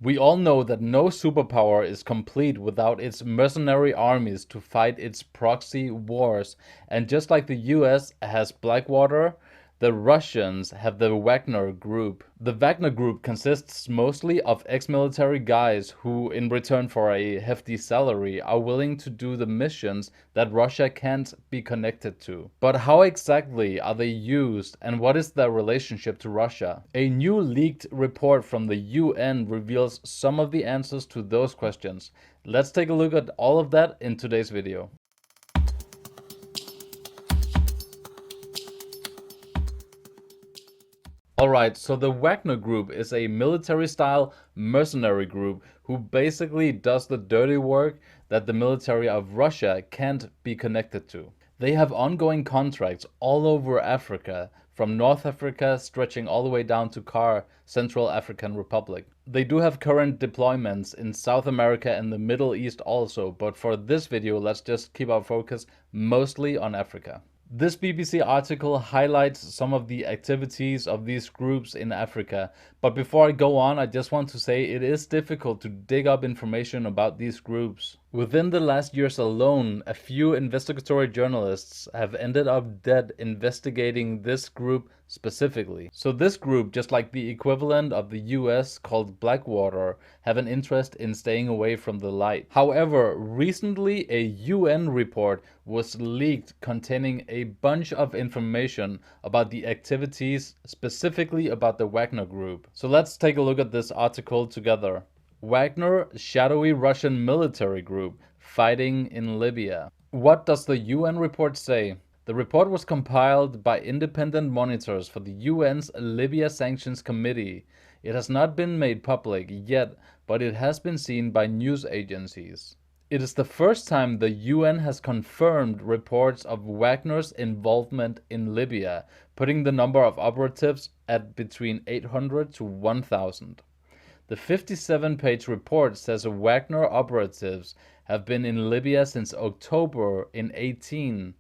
We all know that no superpower is complete without its mercenary armies to fight its proxy wars. And just like the US has Blackwater, the Russians have the Wagner Group. The Wagner Group consists mostly of ex-military guys who, in return for a hefty salary, are willing to do the missions that Russia can't be connected to. But how exactly are they used, and what is their relationship to Russia? A new leaked report from the UN reveals some of the answers to those questions. Let's take a look at all of that in today's video. Alright, so the Wagner Group is a military-style mercenary group who basically does the dirty work that the military of Russia can't be connected to. They have ongoing contracts all over Africa, from North Africa stretching all the way down to CAR, Central African Republic. They do have current deployments in South America and the Middle East also, but for this video let's just keep our focus mostly on Africa. This BBC article highlights some of the activities of these groups in Africa, but before I go on, I just want to say it is difficult to dig up information about these groups. Within the last years alone, a few investigatory journalists have ended up dead investigating this group specifically. So this group, just like the equivalent of the US called Blackwater, have an interest in staying away from the light. However, recently a UN report was leaked containing a bunch of information about the activities, specifically about the Wagner Group. So let's take a look at this article together. Wagner, shadowy Russian military group fighting in Libya. What does the UN report say? The report was compiled by independent monitors for the UN's Libya Sanctions Committee. It has not been made public yet, but it has been seen by news agencies. It is the first time the UN has confirmed reports of Wagner's involvement in Libya, putting the number of operatives at between 800 to 1,000. The 57-page report says Wagner operatives have been in Libya since October in 18,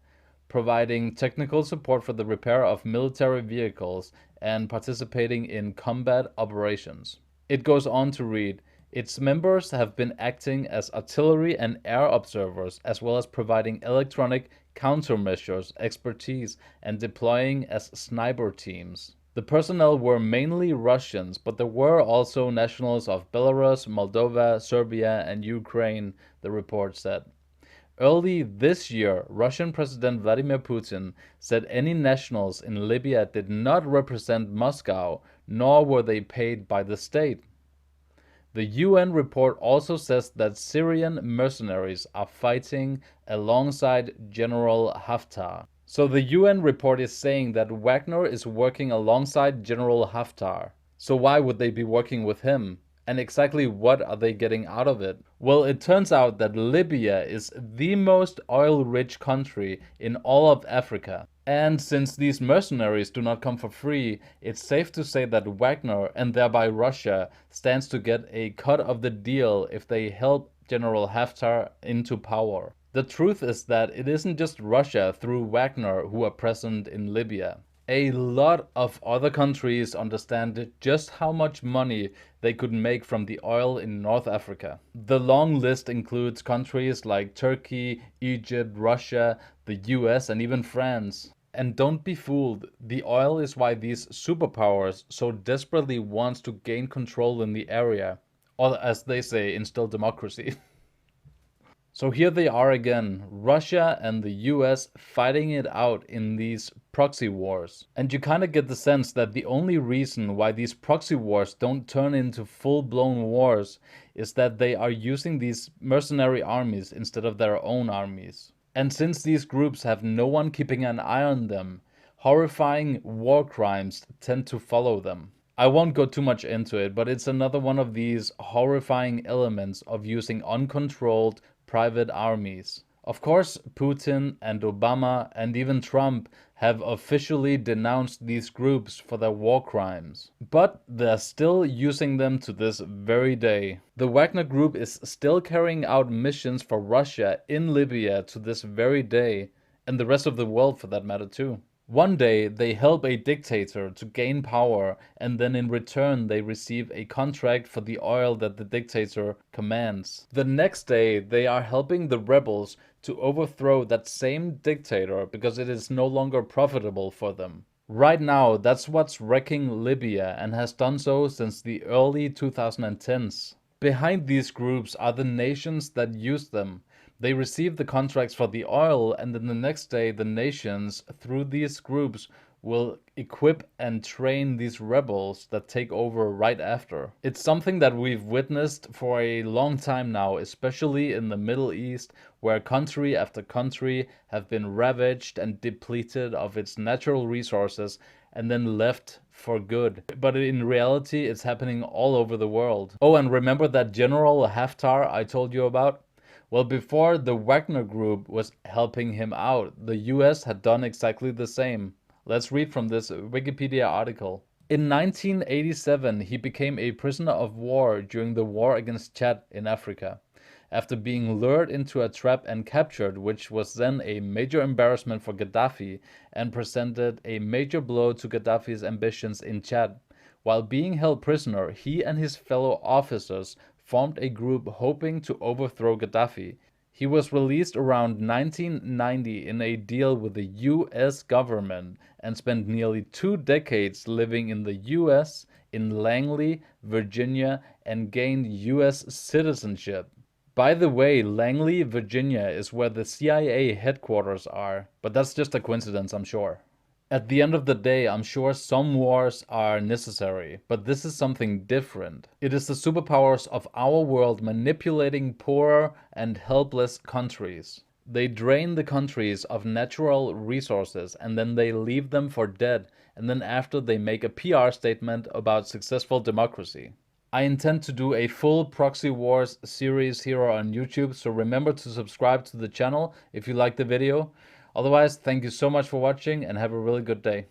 providing technical support for the repair of military vehicles and participating in combat operations. It goes on to read, its members have been acting as artillery and air observers, as well as providing electronic countermeasures expertise and deploying as sniper teams. The personnel were mainly Russians, but there were also nationals of Belarus, Moldova, Serbia, and Ukraine, the report said. Early this year, Russian President Vladimir Putin said any nationals in Libya did not represent Moscow, nor were they paid by the state. The UN report also says that Syrian mercenaries are fighting alongside General Haftarah. So the UN report is saying that Wagner is working alongside General Haftarah. So why would they be working with him? And exactly what are they getting out of it? Well, it turns out that Libya is the most oil-rich country in all of Africa. And since these mercenaries do not come for free, it's safe to say that Wagner, and thereby Russia, stands to get a cut of the deal if they help General Haftar into power. The truth is that it isn't just Russia through Wagner who are present in Libya. A lot of other countries understand just how much money they could make from the oil in North Africa. The long list includes countries like Turkey, Egypt, Russia, the US, and even France. And don't be fooled, the oil is why these superpowers so desperately want to gain control in the area, or as they say, instill democracy. So here they are again, Russia and the US fighting it out in these proxy wars. And you kind of get the sense that the only reason why these proxy wars don't turn into full-blown wars is that they are using these mercenary armies instead of their own armies. And since these groups have no one keeping an eye on them, horrifying war crimes tend to follow them. I won't go too much into it, but it's another one of these horrifying elements of using uncontrolled private armies. Of course, Putin and Obama and even Trump have officially denounced these groups for their war crimes. But they're still using them to this very day. The Wagner Group is still carrying out missions for Russia in Libya to this very day, and the rest of the world for that matter too. One day, they help a dictator to gain power, and then in return, they receive a contract for the oil that the dictator commands. The next day, they are helping the rebels to overthrow that same dictator because it is no longer profitable for them. Right now, that's what's wrecking Libya and has done so since the early 2010s. Behind these groups are the nations that use them. They receive the contracts for the oil, and then the next day the nations, through these groups, will equip and train these rebels that take over right after. It's something that we've witnessed for a long time now, especially in the Middle East, where country after country have been ravaged and depleted of its natural resources and then left for good. But in reality, it's happening all over the world. Oh, and remember that General Haftarah I told you about? Well, before the Wagner Group was helping him out, the US had done exactly the same. Let's read from this Wikipedia article. In 1987, he became a prisoner of war during the war against Chad in Africa. After being lured into a trap and captured, which was then a major embarrassment for Gaddafi and presented a major blow to Gaddafi's ambitions in Chad. While being held prisoner, he and his fellow officers formed a group hoping to overthrow Gaddafi. He was released around 1990 in a deal with the US government and spent nearly 2 decades living in the US, in Langley, Virginia, and gained US citizenship. By the way, Langley, Virginia is where the CIA headquarters are, but that's just a coincidence, I'm sure. At the end of the day, I'm sure some wars are necessary, but this is something different. It is the superpowers of our world manipulating poorer and helpless countries. They drain the countries of natural resources and then they leave them for dead, and then after they make a PR statement about successful democracy. I intend to do a full Proxy Wars series here on YouTube, so remember to subscribe to the channel if you like the video. Otherwise, thank you so much for watching and have a really good day.